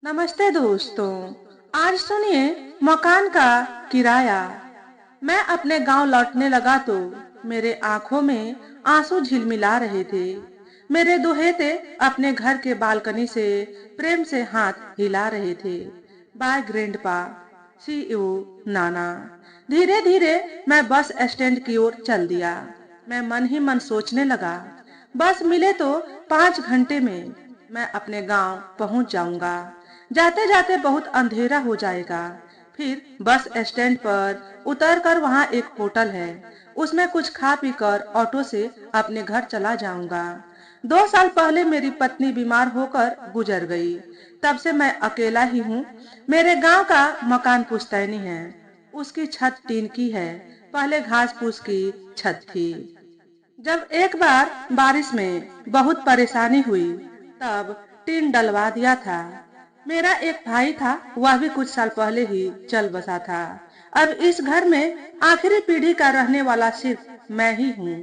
नमस्ते दोस्तों। आज सुनिए मकान का किराया। मैं अपने गांव लौटने लगा तो मेरे आंखों में आंसू झिलमिला रहे थे। मेरे दुहेते अपने घर के बालकनी से प्रेम से हाथ हिला रहे थे। बाय ग्रैंडपा, सी यू नाना। धीरे धीरे मैं बस स्टैंड की ओर चल दिया। मैं मन ही मन सोचने लगा, बस मिले तो 5 घंटे में मैं अपने गांव पहुंच जाऊंगा। जाते जाते बहुत अंधेरा हो जाएगा। फिर बस स्टैंड पर उतरकर वहां एक होटल है, उसमें कुछ खा पी कर ऑटो से अपने घर चला जाऊंगा। 2 साल पहले मेरी पत्नी बीमार होकर गुजर गई। तब से मैं अकेला ही हूँ। मेरे गांव का मकान पुश्तैनी है। उसकी छत टीन की है, पहले घास फूस की छत थी। जब एक बार बारिश में बहुत परेशानी हुई, तब टीन डलवा दिया था। मेरा एक भाई था, वह भी कुछ साल पहले ही चल बसा था। अब इस घर में आखिरी पीढ़ी का रहने वाला सिर्फ मैं ही हूँ।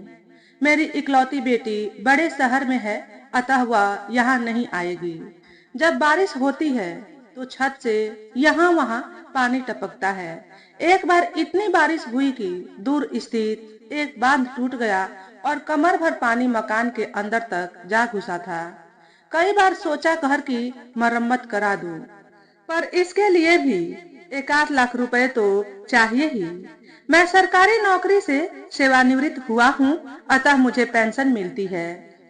मेरी इकलौती बेटी बड़े शहर में है, अतः वह यहाँ नहीं आएगी। जब बारिश होती है तो छत से यहाँ वहाँ पानी टपकता है। एक बार इतनी बारिश हुई कि दूर स्थित एक बांध टूट गया और कमर भर पानी मकान के अंदर तक जा घुसा था। कई बार सोचा घर की मरम्मत करा दूं, पर इसके लिए भी 1 आध लाख रुपए तो चाहिए ही। मैं सरकारी नौकरी से सेवानिवृत्त हुआ हूँ, अतः मुझे पेंशन मिलती है।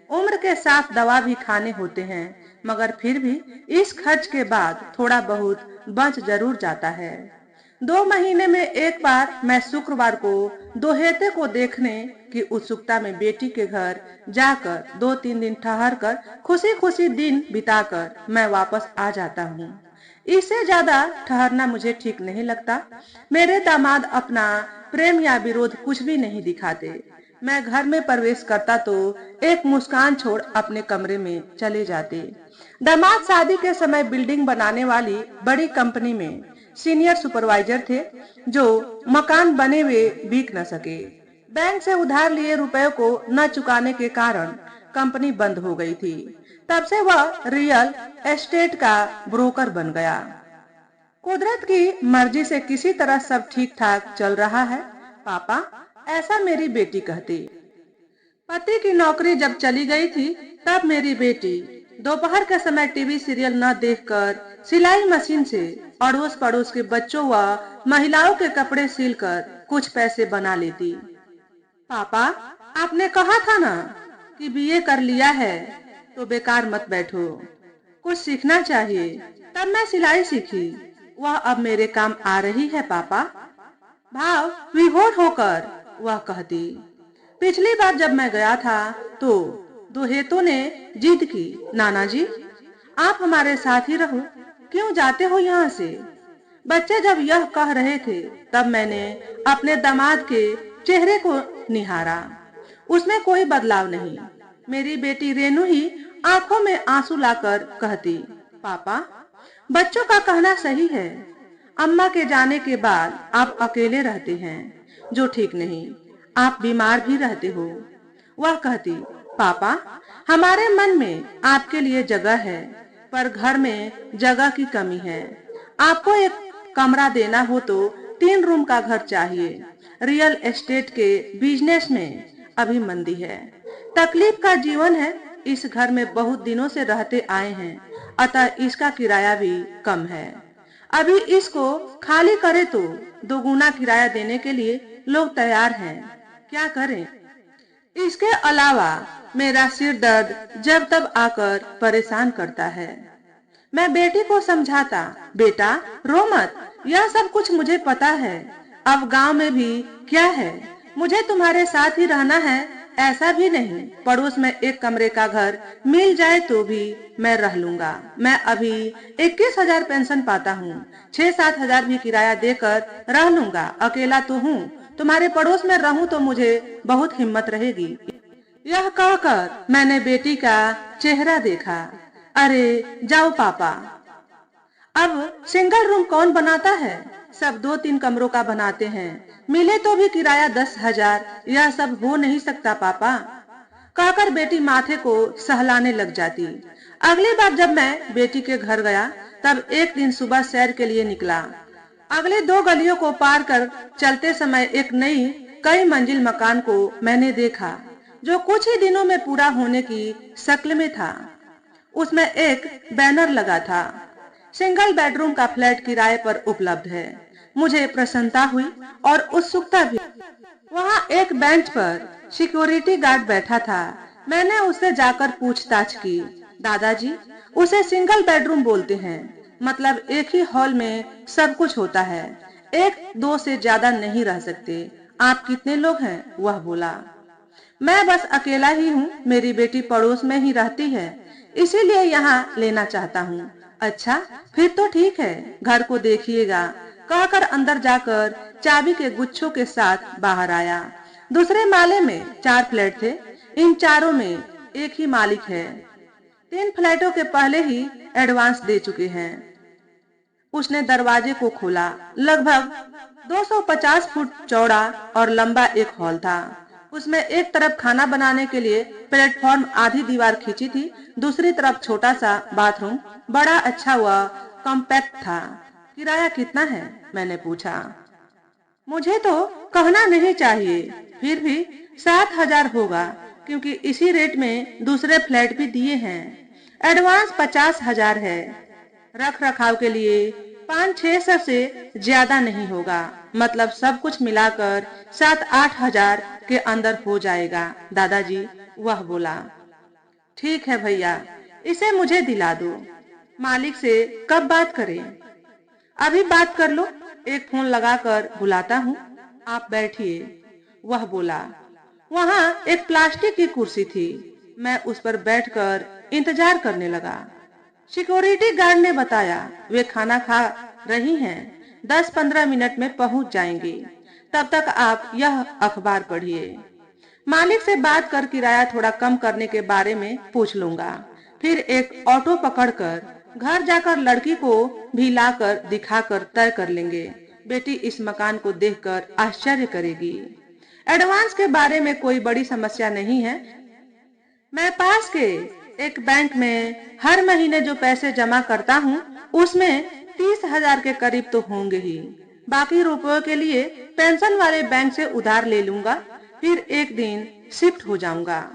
उम्र के साथ दवा भी खाने होते हैं, मगर फिर भी इस खर्च के बाद थोड़ा बहुत बच जरूर जाता है। 2 महीने में एक बार मैं शुक्रवार को दोहेते को देखने की उत्सुकता में बेटी के घर जाकर 2-3 दिन ठहर कर खुशी खुशी दिन बिताकर मैं वापस आ जाता हूँ। इससे ज्यादा ठहरना मुझे ठीक नहीं लगता। मेरे दामाद अपना प्रेम या विरोध कुछ भी नहीं दिखाते। मैं घर में प्रवेश करता तो एक मुस्कान छोड़ अपने कमरे में चले जाते। दामाद शादी के समय बिल्डिंग बनाने वाली बड़ी कंपनी में सीनियर सुपरवाइजर थे, जो मकान बने हुए बिक न सके। बैंक से उधार लिए रुपए को न चुकाने के कारण कंपनी बंद हो गई थी। तब से वह रियल एस्टेट का ब्रोकर बन गया। कुदरत की मर्जी से किसी तरह सब ठीक ठाक चल रहा है पापा, ऐसा मेरी बेटी कहती। पति की नौकरी जब चली गई थी, तब मेरी बेटी दोपहर के समय टीवी सीरियल न देखकर सिलाई मशीन से अड़ोस पड़ोस के बच्चों व महिलाओं के कपड़े सिलकर कुछ पैसे बना लेती। पापा, आपने कहा था ना कि बीए कर लिया है तो बेकार मत बैठो, कुछ सीखना चाहिए। तब मैं सिलाई सीखी, वह अब मेरे काम आ रही है पापा, भाव विभोर होकर वह कहती। पिछली बार जब मैं गया था तो दुहेतों ने जिद की, नाना जी आप हमारे साथ ही रहो, क्यों जाते हो यहाँ से। बच्चे जब यह कह रहे थे, तब मैंने अपने दामाद के चेहरे को निहारा। उसमें कोई बदलाव नहीं। मेरी बेटी रेनू ही आंखों में आंसू लाकर कहती, पापा बच्चों का कहना सही है, अम्मा के जाने के बाद आप अकेले रहते हैं, जो ठीक नहीं। आप बीमार भी रहते हो। वह कहती, पापा हमारे मन में आपके लिए जगह है, पर घर में जगह की कमी है। आपको एक कमरा देना हो तो 3 रूम का घर चाहिए। रियल एस्टेट के बिजनेस में अभी मंदी है, तकलीफ का जीवन है। इस घर में बहुत दिनों से रहते आए हैं, अतः इसका किराया भी कम है। अभी इसको खाली करे तो 2 गुना किराया देने के लिए लोग तैयार हैं। क्या करें। इसके अलावा मेरा सिर दर्द जब तब आकर परेशान करता है। मैं बेटी को समझाता, बेटा रो मत, यह सब कुछ मुझे पता है। अब गांव में भी क्या है, मुझे तुम्हारे साथ ही रहना है ऐसा भी नहीं। पड़ोस में एक कमरे का घर मिल जाए तो भी मैं रह लूंगा। मैं अभी 21,000 पेंशन पाता हूँ, 6-7 हजार भी किराया देकर रह लूंगा। अकेला तो हूँ, तुम्हारे पड़ोस में रहूं तो मुझे बहुत हिम्मत रहेगी। यह कहकर मैंने बेटी का चेहरा देखा। अरे जाओ पापा, अब सिंगल रूम कौन बनाता है, सब 2-3 कमरों का बनाते हैं। मिले तो भी किराया 10,000, यह सब हो नहीं सकता पापा। कहकर बेटी माथे को सहलाने लग जाती। अगली बार जब मैं बेटी के घर गया तब एक दिन सुबह सैर के लिए निकला। अगले 2 गलियों को पार कर चलते समय एक नई कई मंजिल मकान को मैंने देखा जो कुछ ही दिनों में पूरा होने की शक्ल में था। उसमें एक बैनर लगा था, सिंगल बेडरूम का फ्लैट किराए पर उपलब्ध है। मुझे प्रसन्नता हुई और उत्सुकता भी। वहाँ एक बेंच पर सिक्योरिटी गार्ड बैठा था। मैंने उससे जाकर पूछताछ की। दादाजी, उसे सिंगल बेडरूम बोलते हैं, मतलब एक ही हॉल में सब कुछ होता है, 1-2 से ज्यादा नहीं रह सकते। आप कितने लोग हैं? वह बोला। मैं बस अकेला ही हूँ, मेरी बेटी पड़ोस में ही रहती है, इसीलिए यहाँ लेना चाहता हूँ। अच्छा, फिर तो ठीक है, घर को देखिएगा, कहकर अंदर जाकर चाबी के गुच्छों के साथ बाहर आया। दूसरे माले में 4 फ्लैट थे। इन चारों में एक ही मालिक है। 3 फ्लैटों के पहले ही एडवांस दे चुके हैं। उसने दरवाजे को खोला। लगभग 250 फुट चौड़ा और लंबा एक हॉल था। उसमें एक तरफ खाना बनाने के लिए प्लेटफॉर्म आधी दीवार खींची थी, दूसरी तरफ छोटा सा बाथरूम बड़ा अच्छा हुआ कॉम्पैक्ट था। किराया कितना है? मैंने पूछा। मुझे तो कहना नहीं चाहिए, फिर भी 7,000 होगा, क्योंकि इसी रेट में दूसरे फ्लैट भी दिए हैं। एडवांस 50,000 है। रख रखाव के लिए 500-600 से ज्यादा नहीं होगा, मतलब सब कुछ मिलाकर 7-8 हजार के अंदर हो जाएगा। दादाजी, वह बोला। ठीक है भैया, इसे मुझे दिला दो। मालिक से कब बात करें? अभी बात कर लो, एक फोन लगाकर बुलाता हूँ, आप बैठिए, वह बोला। वहाँ एक प्लास्टिक की कुर्सी थी। मैं उस पर बैठकर इंतजार करने लगा। सिक्योरिटी गार्ड ने बताया वे खाना खा रही हैं, 10-15 मिनट में पहुंच जाएंगी, तब तक आप यह अखबार पढ़िए। मालिक से बात कर किराया थोड़ा कम करने के बारे में पूछ लूंगा। फिर एक ऑटो पकड़कर घर जाकर लड़की को भी लाकर दिखाकर तय कर लेंगे। बेटी इस मकान को देखकर आश्चर्य करेगी। एडवांस के बारे में कोई बड़ी समस्या नहीं है। मैं पास के एक बैंक में हर महीने जो पैसे जमा करता हूँ उसमें 30,000 के करीब तो होंगे ही। बाकी रुपयों के लिए पेंशन वाले बैंक से उधार ले लूंगा, फिर एक दिन शिफ्ट हो जाऊंगा।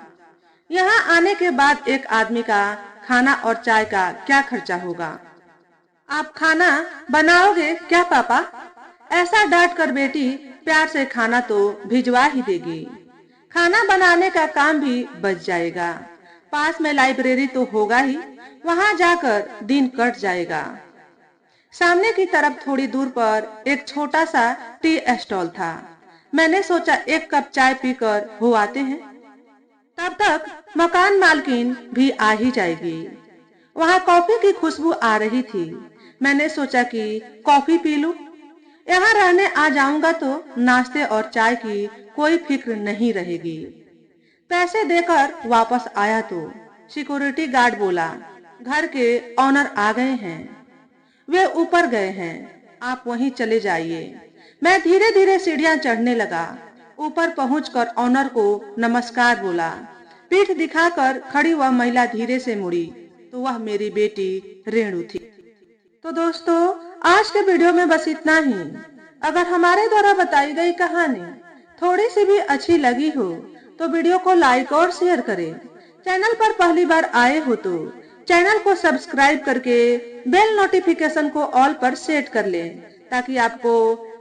यहाँ आने के बाद एक आदमी का खाना और चाय का क्या खर्चा होगा? आप खाना बनाओगे क्या पापा? ऐसा डांट कर बेटी प्यार से खाना तो भिजवा ही देगी। खाना बनाने का काम भी बच जाएगा। पास में लाइब्रेरी तो होगा ही, वहां जाकर दिन कट जाएगा। सामने की तरफ थोड़ी दूर पर एक छोटा सा टी स्टॉल था। मैंने सोचा एक कप चाय पीकर हो आते हैं, तब तक मकान मालकिन भी आ ही जाएगी। वहाँ कॉफी की खुशबू आ रही थी। मैंने सोचा कि कॉफी पी लूं। यहाँ रहने आ जाऊंगा तो नाश्ते और चाय की कोई फिक्र नहीं रहेगी। पैसे देकर वापस आया तो सिक्योरिटी गार्ड बोला, घर के ऑनर आ गए हैं, वे ऊपर गए हैं, आप वहीं चले जाइए। मैं धीरे धीरे सीढ़ियां चढ़ने लगा। ऊपर पहुंचकर ऑनर को नमस्कार बोला। पीठ दिखाकर खड़ी वह महिला धीरे से मुड़ी तो वह मेरी बेटी रेणु थी। तो दोस्तों, आज के वीडियो में बस इतना ही। अगर हमारे द्वारा बताई गई कहानी थोड़ी सी भी अच्छी लगी हो तो वीडियो को लाइक और शेयर करें। चैनल पर पहली बार आए हो तो चैनल को सब्सक्राइब करके बेल नोटिफिकेशन को ऑल पर सेट कर लें, ताकि आपको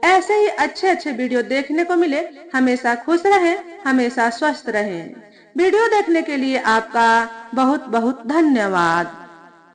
ऐसे ही अच्छे अच्छे वीडियो देखने को मिले। हमेशा खुश रहें, हमेशा स्वस्थ रहें। वीडियो देखने के लिए आपका बहुत बहुत धन्यवाद।